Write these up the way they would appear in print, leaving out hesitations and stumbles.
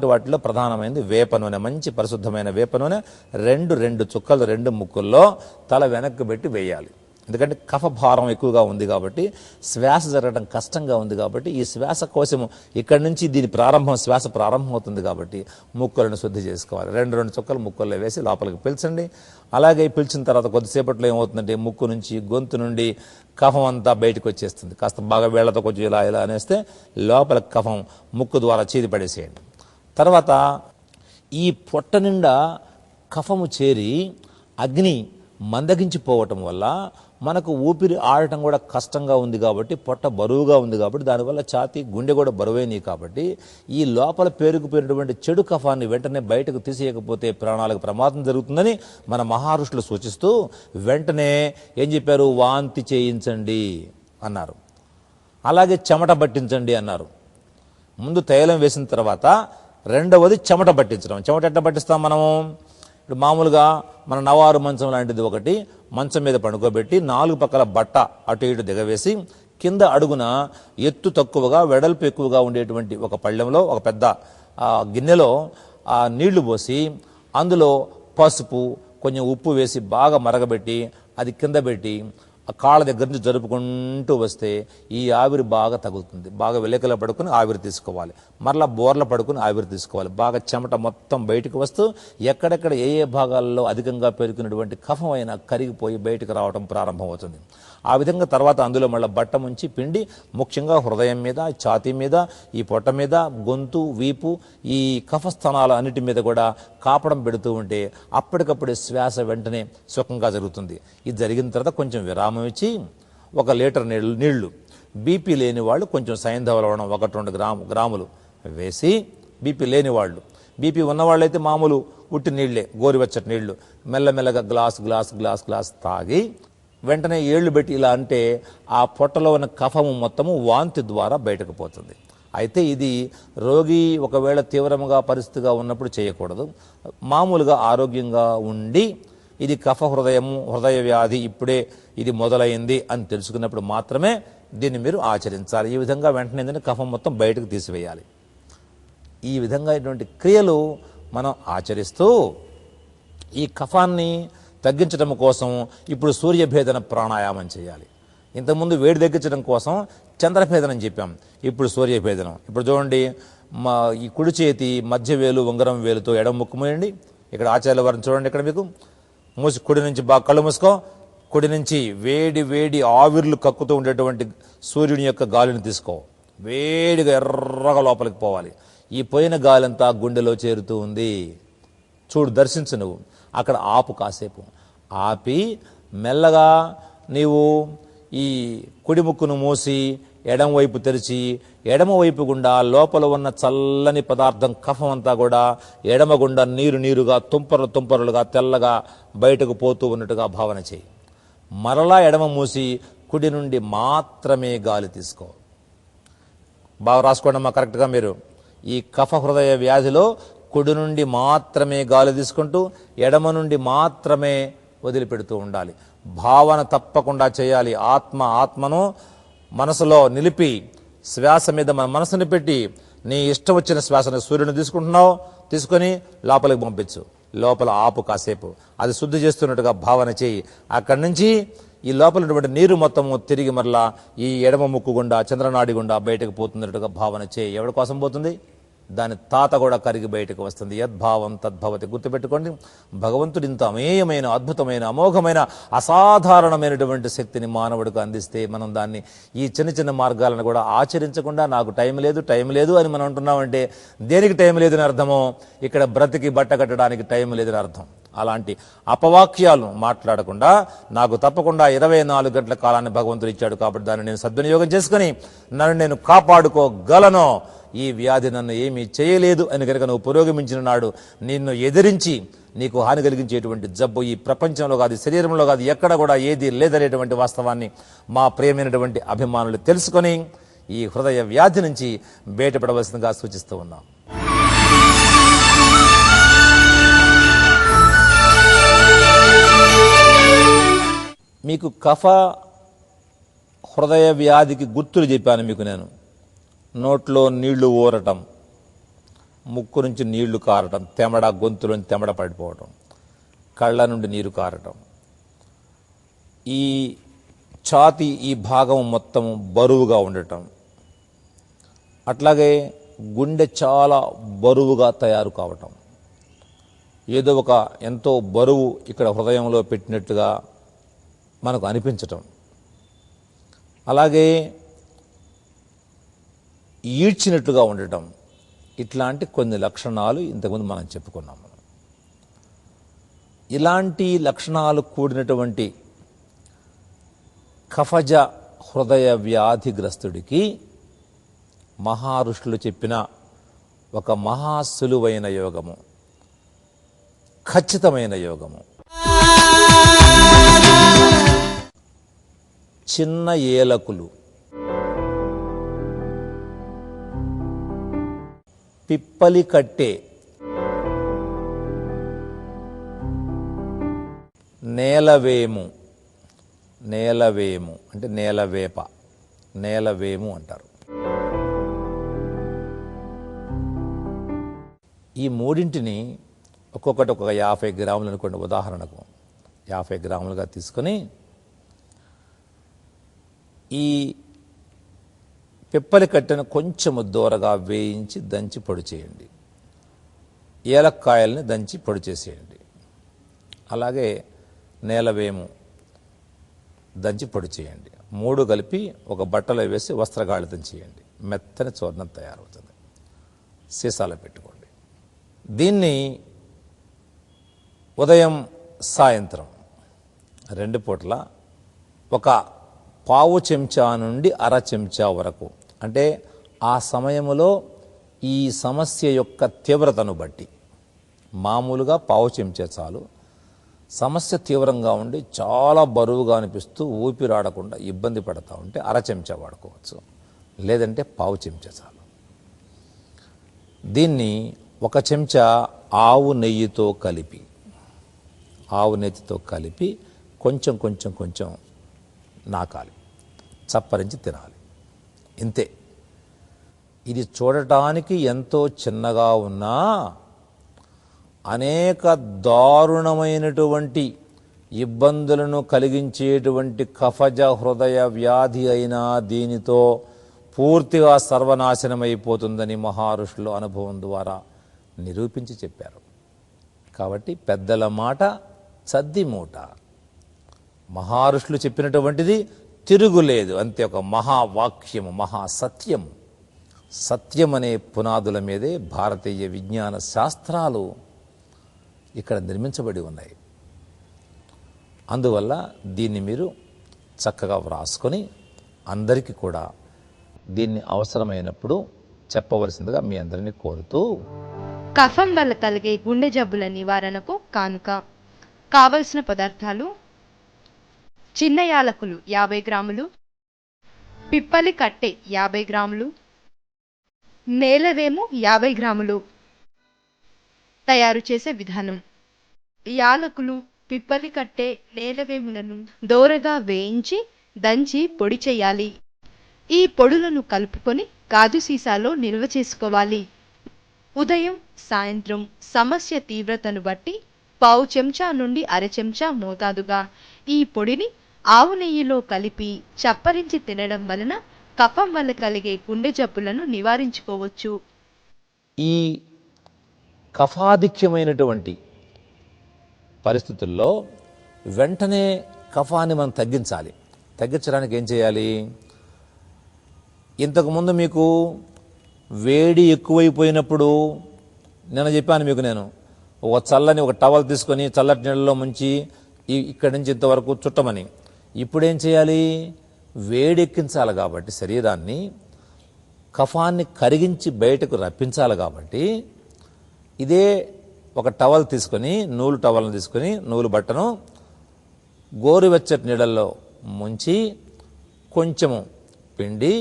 అటువంటి వాటిలో ప్రధానమైనది వేప నూనె. మంచి పరిశుద్ధమైన వేప నూనె రెండు చుక్కలు 2 ముక్కుల్లో తల వెనక్కి పెట్టి వేయాలి. ఎందుకంటే కఫ భారం ఎక్కువగా ఉంది కాబట్టి, శ్వాస జరగడం కష్టంగా ఉంది కాబట్టి, ఈ శ్వాసకోశము ఇక్కడి నుంచి దీని శ్వాస ప్రారంభం అవుతుంది కాబట్టి ముక్కులను శుద్ధి చేసుకోవాలి. 2 చుక్కలు ముక్కుల్లో వేసి లోపలికి పీల్చండి. అలాగే పీల్చిన తర్వాత కొద్దిసేపట్లో ఏమవుతుందంటే ముక్కు నుంచి గొంతు నుండి కఫం అంతా బయటకు వచ్చేస్తుంది. కాస్త బాగా వేళ్లతో కొంచెం ఇలా అనేస్తే లోపల కఫం ముక్కు ద్వారా చీది పడేసేయండి. తర్వాత ఈ పొట్ట నిండా కఫము చేరి అగ్ని మందగించిపోవటం వల్ల మనకు ఊపిరి ఆడటం కూడా కష్టంగా ఉంది కాబట్టి, పొట్ట బరువుగా ఉంది కాబట్టి, దానివల్ల ఛాతీ గుండె కూడా బరువైనవి కాబట్టి ఈ లోపల పేరుకుపోయినటువంటి చెడు కఫాన్ని వెంటనే బయటకు తీసేయకపోతే ప్రాణాలకు ప్రమాదం జరుగుతుందని మన మహర్షులు సూచిస్తూ వెంటనే ఏం చెప్పారు? వాంతి చేయించండి అన్నారు. అలాగే చెమట పట్టించండి అన్నారు. ముందు తైలం వేసిన తర్వాత రెండవది చెమట పట్టించడం. చెమట ఎట్లా పట్టిస్తాం మనము? ఇప్పుడు మామూలుగా మన నవారు మంచం లాంటిది ఒకటి మంచం మీద పడుకోబెట్టి 4 పక్కల బట్ట అటు ఇటు దిగవేసి కింద అడుగున ఎత్తు తక్కువగా వెడల్పు ఎక్కువగా ఉండేటువంటి ఒక పళ్ళెంలో ఒక పెద్ద గిన్నెలో నీళ్లు పోసి అందులో పసుపు కొంచెం ఉప్పు వేసి బాగా మరగబెట్టి అది కింద పెట్టి ఆ కాళ్ళ దగ్గర నుంచి జరుపుకుంటూ వస్తే ఈ ఆవిరి బాగా తగులుతుంది. బాగా వెలకల పడుకుని ఆవిరి తీసుకోవాలి. మరలా బోర్ల పడుకుని ఆవిరి తీసుకోవాలి. బాగా చెమట మొత్తం బయటకు వస్తూ ఎక్కడెక్కడ ఏ భాగాల్లో అధికంగా పెరుగుతున్నటువంటి కఫం అయినా కరిగిపోయి బయటకు రావడం ప్రారంభమవుతుంది. ఆ విధంగా తర్వాత అందులో మళ్ళీ బట్ట ముంచి పిండి ముఖ్యంగా హృదయం మీద, ఛాతీ మీద, ఈ పొట్ట మీద, గొంతు, వీపు, ఈ కఫస్థానాల అన్నిటి మీద కూడా కాపడం పెడుతూ ఉంటే అప్పటికప్పుడే శ్వాస వెంటనే సుఖంగా జరుగుతుంది. ఇది జరిగిన తర్వాత కొంచెం విరామం ఇచ్చి 1 లీటర్ నీళ్లు బీపీ లేని వాళ్ళు కొంచెం సైంధవ లవణం 1-2 గ్రాములు వేసి, బీపీ లేని వాళ్ళు, బీపీ ఉన్నవాళ్ళైతే మామూలు ఉట్టి నీళ్లే, గోరువెచ్చటి నీళ్లు మెల్లమెల్లగా గ్లాస్ తాగి వెంటనే ఏళ్లు పెట్టి ఇలా అంటే ఆ పొట్టలో ఉన్న కఫము మొత్తము వాంతి ద్వారా బయటకు పోతుంది. అయితే ఇది రోగి ఒకవేళ తీవ్రంగా పరిస్థితిగా ఉన్నప్పుడు చేయకూడదు. మామూలుగా ఆరోగ్యంగా ఉండి ఇది హృదయ వ్యాధి ఇప్పుడే ఇది మొదలైంది అని తెలుసుకున్నప్పుడు మాత్రమే దీన్ని మీరు ఆచరించాలి. ఈ విధంగా వెంటనే కఫం మొత్తం బయటకు తీసివేయాలి. ఈ విధంగా ఇటువంటి క్రియలు మనం ఆచరిస్తూ ఈ కఫాన్ని తగ్గించడం కోసం ఇప్పుడు సూర్యభేదన ప్రాణాయామం చేయాలి. ఇంతకుముందు వేడి తగ్గించడం కోసం చంద్రభేదనం చెప్పాం, ఇప్పుడు సూర్యభేదనం. ఇప్పుడు చూడండి, ఈ కుడి చేతి మధ్య వేలు ఉంగరం వేలుతో ఎడమ ముక్కు మూయండి. ఇక్కడ ఆచార్యుల వారిని చూడండి, ఇక్కడ మీకు కుడి నుంచి బాగా కళ్ళు మూసుకో. కుడి నుంచి వేడి ఆవిర్లు కక్కుతూ ఉండేటువంటి సూర్యుని యొక్క గాలిని తీసుకో. వేడిగా ఎర్రగా లోపలికి పోవాలి. ఈ పోయిన గాలంతా గుండెలో చేరుతూ ఉంది. చూడు, దర్శించు. నువ్వు అక్కడ ఆపు, కాసేపు ఆపి మెల్లగా నీవు ఈ కుడి ముక్కును మూసి ఎడమ వైపు తెరిచి ఎడమ వైపు గుండా లోపల ఉన్న చల్లని పదార్థం కఫం అంతా కూడా ఎడమ గుండా నీరుగా తుంపరులుగా తెల్లగా బయటకు పోతూ ఉన్నట్టుగా భావన చేయి. మరలా ఎడమ మూసి కుడి నుండి మాత్రమే గాలి తీసుకో. బాగా రాసుకోండి అమ్మా కరెక్ట్గా మీరు. ఈ కఫ హృదయ వ్యాధిలో కుడి నుండి మాత్రమే గాలి తీసుకుంటూ ఎడమ నుండి మాత్రమే వదిలిపెడుతూ ఉండాలి. భావన తప్పకుండా చేయాలి. ఆత్మను మనసులో నిలిపి శ్వాస మీద మన మనసుని పెట్టి నీ ఇష్టం వచ్చిన శ్వాసను సూర్యుని తీసుకుంటున్నావు, తీసుకొని లోపలికి పంపించు. లోపల ఆపు కాసేపు, అది శుద్ధి చేస్తున్నట్టుగా భావన చేయి. అక్కడి నుంచి ఈ లోపల నీరు మొత్తము తిరిగి మరలా ఈ ఎడమ ముక్కు గుండా చంద్రనాడి గుండా బయటకు పోతున్నట్టుగా భావన చేయి. ఎవరి కోసం పోతుంది? దాని తాత కూడా కరిగి బయటకు వస్తుంది. యద్భావం తద్భవతి. గుర్తుపెట్టుకోండి, భగవంతుడు ఇంత అమేయమైన, అద్భుతమైన, అమోఘమైన, అసాధారణమైనటువంటి శక్తిని మానవుడికి అందిస్తే మనం దాన్ని ఈ చిన్న మార్గాలను కూడా ఆచరించకుండా నాకు టైం లేదు అని మనం అంటున్నామంటే దేనికి టైం లేదని అర్థమో? ఇక్కడ బ్రతికి బట్ట కట్టడానికి టైం లేదని అర్థం. అలాంటి అపవాక్యాలు మాట్లాడకుండా నాకు తప్పకుండా 24 గంటల కాలాన్ని భగవంతుడు ఇచ్చాడు కాబట్టి దాన్ని నేను సద్వినియోగం చేసుకుని నన్ను నేను కాపాడుకోగలను. ఈ వ్యాధి నన్ను ఏమీ చేయలేదు అని కనుక నువ్వు పురోగమించిన నాడు నిన్ను ఎదిరించి నీకు హాని కలిగించేటువంటి జబ్బు ఈ ప్రపంచంలో కాదు, శరీరంలో కాదు, ఎక్కడ కూడా ఏది లేదనేటువంటి వాస్తవాన్ని మా ప్రియమైనటువంటి అభిమానులు తెలుసుకొని ఈ హృదయ వ్యాధి నుంచి బయటపడవలసిందిగా సూచిస్తూ ఉన్నాం. మీకు కఫ హృదయ వ్యాధికి గుర్తులు చెప్పాను మీకు నేను. నోట్లో నీళ్లు ఊరటం, ముక్కు నుంచి నీళ్లు కారటం, గొంతులోని తెమడ పడిపోవటం, కళ్ళ నుండి నీరు కారటం, ఈ ఛాతీ ఈ భాగం మొత్తం బరువుగా ఉండటం, అట్లాగే గుండె చాలా బరువుగా తయారు కావటం, ఏదో ఒక ఎంతో బరువు ఇక్కడ హృదయంలో పెట్టినట్టుగా మనకు అనిపించటం, అలాగే ఈడ్చినట్టుగా ఉండటం, ఇట్లాంటి కొన్ని లక్షణాలు ఇంతకుముందు మనం చెప్పుకున్నాము. ఇలాంటి లక్షణాలు కూడినటువంటి కఫజ హృదయ వ్యాధిగ్రస్తుడికి మహారుషులు చెప్పిన ఒక మహాసులువైన యోగము, ఖచ్చితమైన యోగము, చిన్న ఏలకులు, పిప్పలి కట్టె, నేలవేము, నేలవేము అంటే నేలవేప, నేలవేము అంటారు. ఈ మూడింటిని ఒక్కొక్కటి ఒక 50 గ్రాములు అనుకోండి, ఉదాహరణకు 50 గ్రాములుగా తీసుకొని ఈ పిప్పలి కట్టెను కొంచెము దూరగా వేయించి దంచి పొడి చేయండి. ఏలక్కాయల్ని దంచి పొడి చేసేయండి. అలాగే నేలవేము దంచి పొడి చేయండి. 3 కలిపి ఒక బట్టలో వేసి వస్త్రగాళితం చేయండి. మెత్తని చూర్ణం తయారవుతుంది. సీసాలో పెట్టుకోండి. దీన్ని ఉదయం సాయంత్రం 2 పూట్ల ఒక పావు చెంచా నుండి అర చెంచా వరకు, అంటే ఆ సమయంలో ఈ సమస్య యొక్క తీవ్రతను బట్టి, మామూలుగా పావు చెంచా చాలు. సమస్య తీవ్రంగా ఉండి చాలా బరువుగా అనిపిస్తూ ఊపిరాడకుండా ఇబ్బంది పడతా ఉంటే అర చెంచా వాడుకోవచ్చు, లేదంటే పావు చెంచా చాలు. దీన్ని 1 చెంచా ఆవు నెయ్యితో కలిపి కొంచెం కొంచెం కొంచెం నాకాలి, చప్పరించి తినాలి. ఇంతే. ఇది చూడటానికి ఎంతో చిన్నగా ఉన్నా అనేక దారుణమైనటువంటి ఇబ్బందులను కలిగించేటువంటి కఫజ హృదయ వ్యాధి అయినా దీనితో పూర్తిగా సర్వనాశనమైపోతుందని మహారుషులు అనుభవం ద్వారా నిరూపించి చెప్పారు. కాబట్టి పెద్దల మాట చద్ది మూట, మహారుషులు చెప్పినటువంటిది తిరుగులేదు, అంతే. ఒక మహావాక్యము, మహాసత్యము. సత్యం అనే పునాదుల మీదే భారతీయ విజ్ఞాన శాస్త్రాలు ఇక్కడ నిర్మించబడి ఉన్నాయి. అందువల్ల దీన్ని మీరు చక్కగా వ్రాసుకొని అందరికీ కూడా దీన్ని అవసరమైనప్పుడు చెప్పవలసిందిగా మీ అందరినీ కోరుతూ, కఫం వల్ల కలిగే గుండె జబ్బుల నివారణకు కానుక. కావలసిన పదార్థాలు: చిన్న యాలకులు 50 గ్రాములు, పిప్పలి కట్టె 50 గ్రాములు, నేలవేము 50 గ్రాములు. తయారు చేసే విధానం: యాలకులు, పిప్పలి కట్టె, నేలవేములను దోరగా వేయించి దంచి పొడి చేయాలి. ఈ పొడులను కలుపుకొని గాజు సీసాలో నిల్వ చేసుకోవాలి. ఉదయం సాయంత్రం సమస్య తీవ్రతను బట్టి పావు చెంచా నుండి అర చెంచా మోతాదుగా ఈ పొడిని ఆవు నెయ్యిలో కలిపి చప్పరించి తినడం వలన కఫం వల్ల కలిగే గుండె జబ్బులను నివారించుకోవచ్చు. ఈ కఫాధిక్యమైనటువంటి పరిస్థితుల్లో వెంటనే కఫాన్ని మనం తగ్గించాలి. తగ్గించడానికి ఏం చేయాలి? ఇంతకుముందు మీకు వేడి ఎక్కువైపోయినప్పుడు నేను చెప్పాను మీకు, నేను ఒక చల్లని ఒక టవల్ తీసుకొని చల్లటి నీళ్ళలో ముంచి ఇక్కడి నుంచి ఇంతవరకు చుట్టమని. ఇప్పుడేం చేయాలి? వేడెక్కించాలి కాబట్టి శరీరాన్ని, కఫాన్ని కరిగించి బయటకు రప్పించాలి కాబట్టి ఇదే ఒక టవల్ తీసుకొని, టవల్ని తీసుకొని, నూలు బట్టను గోరువెచ్చటి నీళ్ళల్లో ముంచి కొంచెము పిండి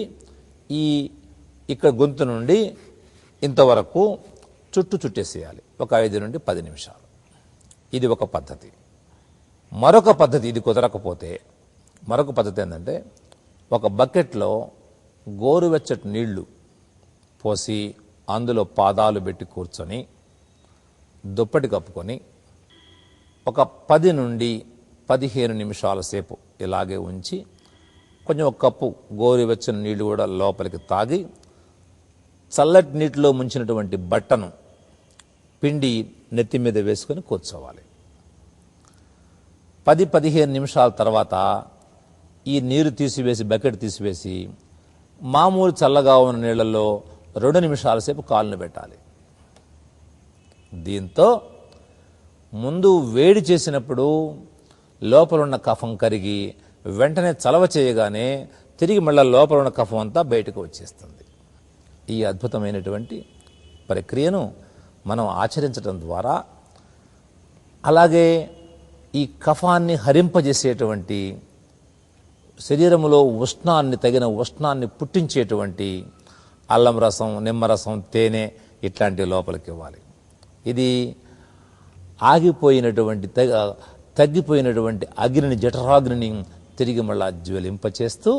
ఇక్కడ గొంతు నుండి ఇంతవరకు చుట్టేసేయాలి. ఒక 5 నుండి 10 నిమిషాలు. ఇది ఒక పద్ధతి. మరొక పద్ధతి, ఇది కుదరకపోతే మరొక పద్ధతి ఏంటంటే, ఒక బకెట్లో గోరువెచ్చటి నీళ్లు పోసి అందులో పాదాలు పెట్టి కూర్చొని దుప్పటి కప్పుకొని ఒక 10 నుండి 15 నిమిషాల సేపు ఇలాగే ఉంచి కొంచెం ఒక కప్పు గోరువెచ్చని నీళ్లు కూడా లోపలికి తాగి చల్లటి నీటిలో ముంచినటువంటి బట్టను పిండి నెత్తి మీద వేసుకొని కూర్చోవాలి. 10-15 నిమిషాల తర్వాత ఈ నీరు తీసివేసి బకెట్ తీసివేసి మామూలు చల్లగా ఉన్న నీళ్లలో 2 నిమిషాల సేపు కాళ్ళను పెట్టాలి. దీంతో ముందు వేడి చేసినప్పుడు లోపల ఉన్న కఫం కరిగి వెంటనే చలవ చేయగానే తిరిగి మళ్ళీ లోపల ఉన్న కఫం అంతా బయటకు వచ్చేస్తుంది. ఈ అద్భుతమైనటువంటి ప్రక్రియను మనం ఆచరించడం ద్వారా అలాగే ఈ కఫాన్ని హరింపజేసేటువంటి శరీరములో ఉష్ణాన్ని తగిన ఉష్ణాన్ని పుట్టించేటువంటి అల్లం రసం, నిమ్మరసం, తేనె ఇట్లాంటివి లోపలికి ఇవ్వాలి. ఇది ఆగిపోయినటువంటి తగ్గిపోయినటువంటి అగ్నిని, జఠరాగ్నిని తిరిగి మళ్ళా జ్వలింపచేస్తూ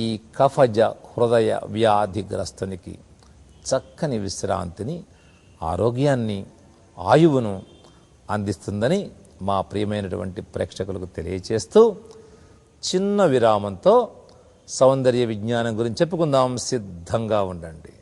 ఈ కఫజ హృదయ వ్యాధిగ్రస్తునికి చక్కని విశ్రాంతిని, ఆరోగ్యాన్ని, ఆయువును అందిస్తుందని మా ప్రియమైనటువంటి ప్రేక్షకులకు తెలియచేస్తూ చిన్న విరామంతో సౌందర్య విజ్ఞానం గురించి చెప్పుకుందాం. సిద్ధంగా ఉండండి.